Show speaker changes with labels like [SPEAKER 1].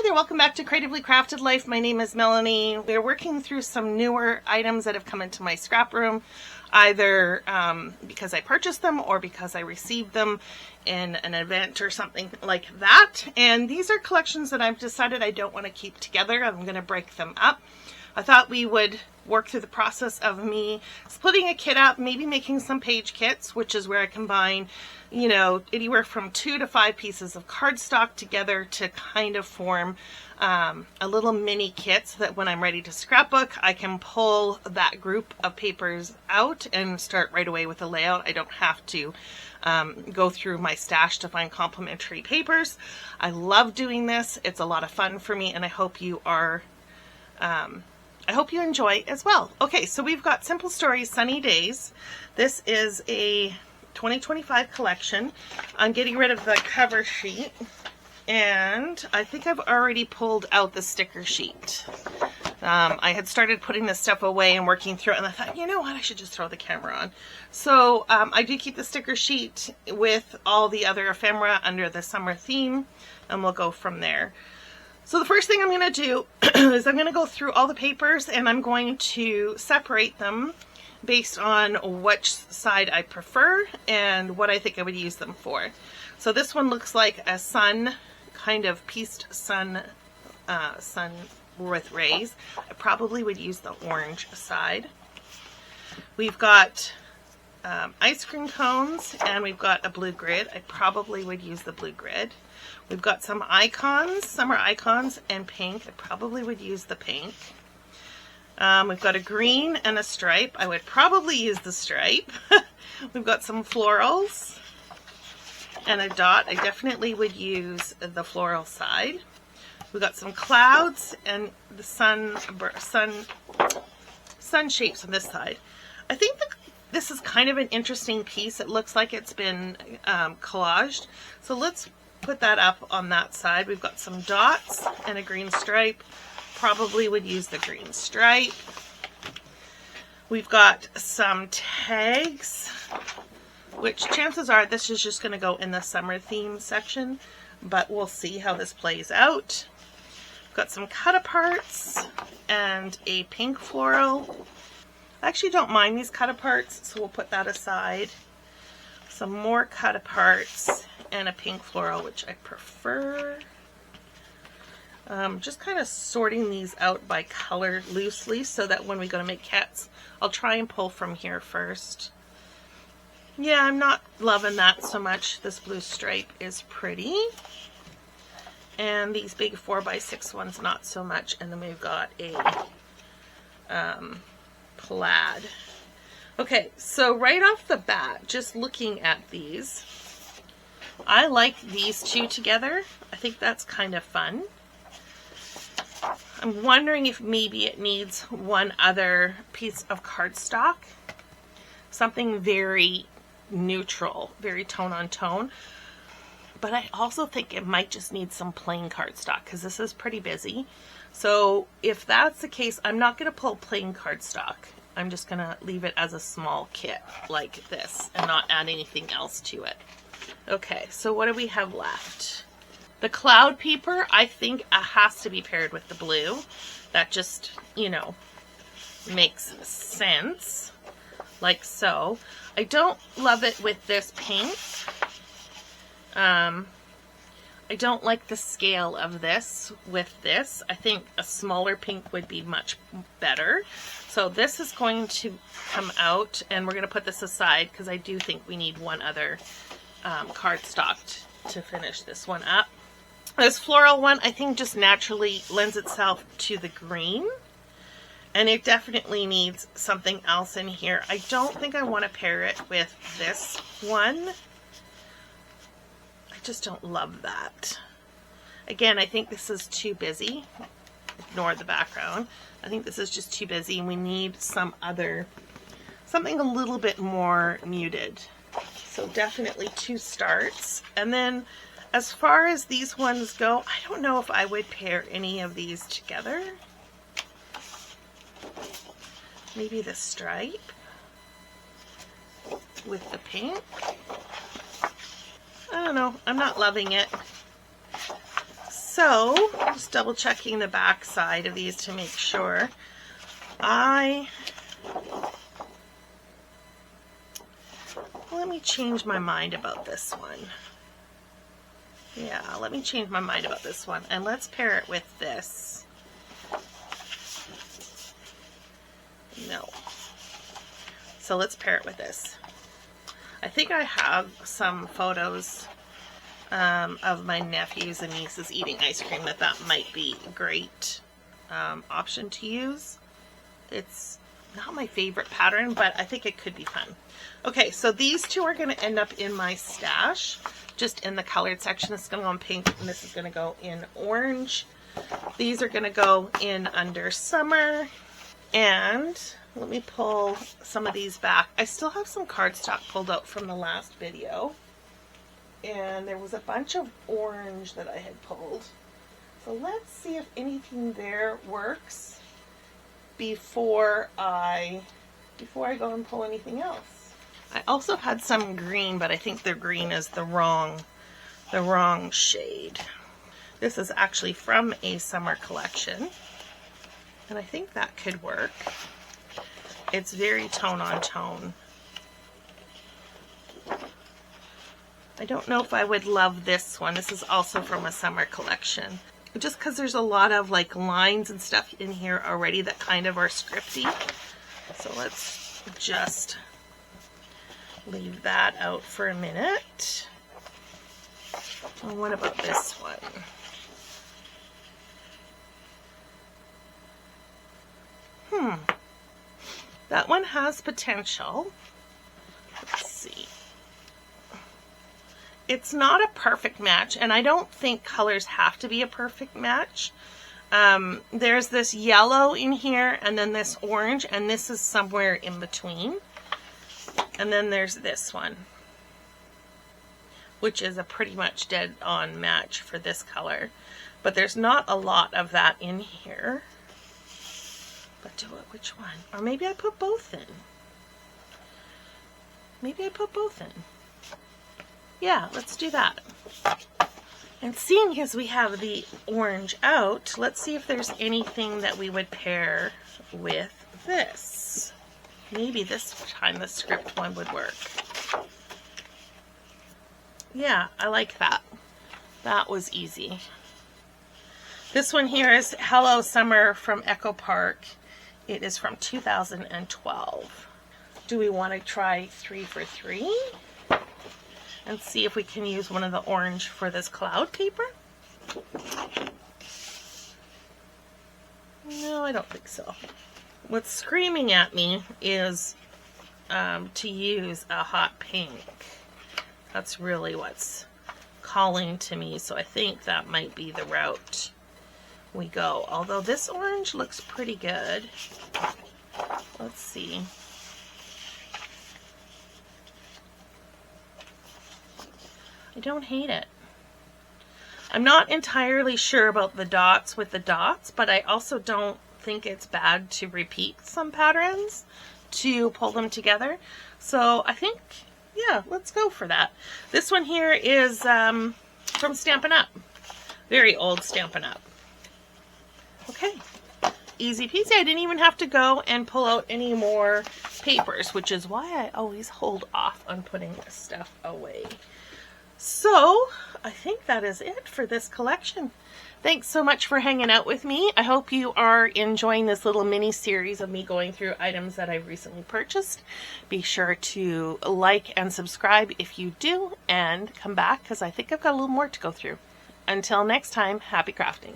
[SPEAKER 1] there, welcome back to Creatively Crafted Life. My name is Melanie. We're working through some newer items that have come into my scrap room, either because I purchased them or because I received them in an event or something like that. And these are collections that I've decided I don't want to keep together. I'm going to break them up. I thought we would work through the process of me splitting a kit up, maybe making some page kits, which is where I combine, you know, anywhere from 2 to 5 pieces of cardstock together to kind of form a little mini kit so that when I'm ready to scrapbook, I can pull that group of papers out and start right away with a layout. I don't have to go through my stash to find complementary papers. I love doing this. It's a lot of fun for me, and I hope you are I hope you enjoy as well. Okay, so we've got Simple Stories Sunny Days. This is a 2025 collection. I'm getting rid of the cover sheet, and I think I've already pulled out the sticker sheet. I had started putting this stuff away and working through it, and I thought, you know what, I should just throw the camera on. So I do keep the sticker sheet with all the other ephemera under the summer theme, and we'll go from there. So the first thing I'm going to do is I'm going to go through all the papers, and I'm going to separate them based on which side I prefer and what I think I would use them for. So this one looks like a sun, kind of pieced sun with rays. I probably would use the orange side. We've got ice cream cones, and we've got a blue grid. I probably would use the blue grid. We've got some icons, summer icons, and pink. I probably would use the pink. We've got a green and a stripe. I would probably use the stripe. We've got some florals and a dot. I definitely would use the floral side. We've got some clouds and the sun shapes on this side. I think this is kind of an interesting piece. It looks like it's been collaged. So let's put that up on that side. We've got some dots and a green stripe. Probably would use the green stripe. We've got some tags, which chances are this is just going to go in the summer theme section, but we'll see how this plays out. We've got some cut aparts and a pink floral. I actually don't mind these cut aparts, so we'll put that aside. Some more cut aparts and a pink floral, which I prefer. Just kind of sorting these out by color loosely so that when we go to make kits, I'll try and pull from here first. Yeah, I'm not loving that so much. This blue stripe is pretty. And these big 4x6 ones, not so much. And then we've got a plaid. Okay, so right off the bat, just looking at these, I like these two together. I think that's kind of fun. I'm wondering if maybe it needs one other piece of cardstock. Something very neutral, very tone on tone. But I also think it might just need some plain cardstock because this is pretty busy. So if that's the case, I'm not going to pull plain cardstock. I'm just going to leave it as a small kit like this and not add anything else to it. Okay, so what do we have left? The cloud paper, I think has to be paired with the blue. That just, you know, makes sense. Like so. I don't love it with this pink. I don't like the scale of this with this. I think a smaller pink would be much better. So this is going to come out, and we're going to put this aside because I do think we need one other cardstock to finish this one up. This floral one, I think, just naturally lends itself to the green, and it definitely needs something else in here. I don't think I want to pair it with this one. I just don't love that. Again, I think this is too busy. Ignore the background. I think this is just too busy, and we need something a little bit more muted. So definitely 2 starts. And then as far as these ones go, I don't know if I would pair any of these together. Maybe the stripe with the pink. I don't know. I'm not loving it. So, just double checking the back side of these to make sure. Let me change my mind about this one. Yeah, let me change my mind about this one. And let's pair it with this. No. So let's pair it with this. I think I have some photos of my nephews and nieces eating ice cream that might be a great option to use. It's not my favorite pattern, but I think it could be fun. Okay, so these two are going to end up in my stash, just in the colored section. This is going to go in pink, and this is going to go in orange. These are going to go in under summer, and let me pull some of these back. I still have some cardstock pulled out from the last video, and there was a bunch of orange that I had pulled. So let's see if anything there works before I go and pull anything else. I also had some green, but I think the green is the wrong shade. This is actually from a summer collection, and I think that could work. It's very tone on tone. I don't know if I would love this one. This is also from a summer collection. Just because there's a lot of like lines and stuff in here already that kind of are scripty. So let's just leave that out for a minute. And what about this one? That one has potential. Let's see. It's not a perfect match, and I don't think colors have to be a perfect match. There's this yellow in here, and then this orange, and this is somewhere in between. And then there's this one, which is a pretty much dead-on match for this color. But there's not a lot of that in here. But which one? Or maybe I put both in. Maybe I put both in. Yeah, let's do that. And seeing as we have the orange out, let's see if there's anything that we would pair with this. Maybe this time the script one would work. Yeah, I like that. That was easy. This one here is Hello Summer from Echo Park. It is from 2012. Do we want to try 3 for 3? And see if we can use one of the orange for this cloud paper? No, I don't think so. What's screaming at me is to use a hot pink. That's really what's calling to me, so I think that might be the route we go. Although this orange looks pretty good. Let's see. I don't hate it. I'm not entirely sure about the dots with the dots, but I also don't think it's bad to repeat some patterns to pull them together. So I think, yeah, let's go for that. This one here is from Stampin' Up. Very old Stampin' Up. Okay, easy peasy. I didn't even have to go and pull out any more papers, which is why I always hold off on putting this stuff away. So, I think that is it for this collection. Thanks so much for hanging out with me. I hope you are enjoying this little mini series of me going through items that I recently purchased. Be sure to like and subscribe if you do, and come back because I think I've got a little more to go through. Until next time, happy crafting.